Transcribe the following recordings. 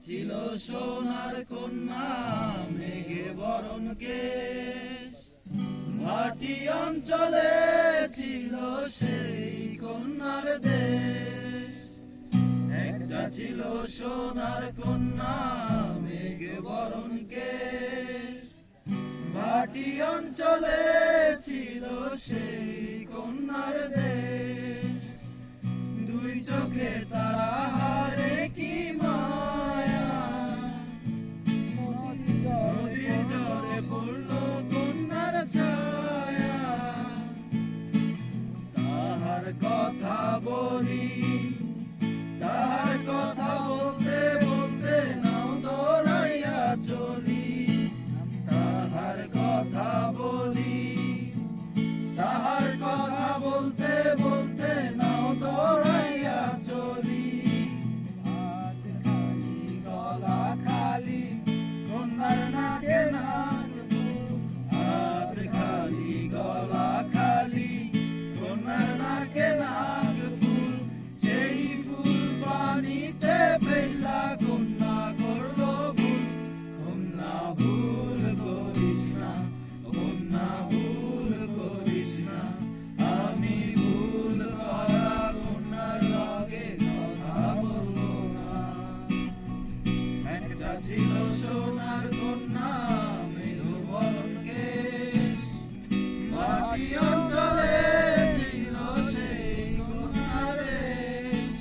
ছিল সোনার কন্যা মেঘে বরণ কেশ, ভাটি অঞ্চলে ছিল সেই কন্যার দেশ। একটা ছিল সোনার কন্যা মেঘে বরণ কেশ, ভাটি অঞ্চলে ছিল সেই কন্যার দেশ। দুই চোখে তারা হারে কি মায়া, নদীর জলে পড়ল কন্যার ছায়া। তাহার কথা বলি, তাহার কথা বলতে বলতে নাও দৌড়াইয়া চলি। তাহার কথা বলি, তাহার কথা বলতে বলতে নাও দৌড়াইয়া চলি। হাত খালি গলা খালি কন্যার নাকে নাক ফুল, হাত খালি গলা খালি কন্যার নাকে নাক ফুল। সেই ফুল পানিতে ফেললা কন্যা করলো ভুল। কন্যা ভুল করিস না, কন্যা ভুল করিস না, আমি ভুল করা কন্যার লগে কথা বলবো না। একটা ছিল সোনার কন্যা মেঘ বরণ কেশ, ভাটি অঞ্চলে ছিল সেই কন্যার দেশ।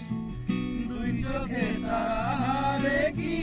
দুই চোখে তারা হারে কি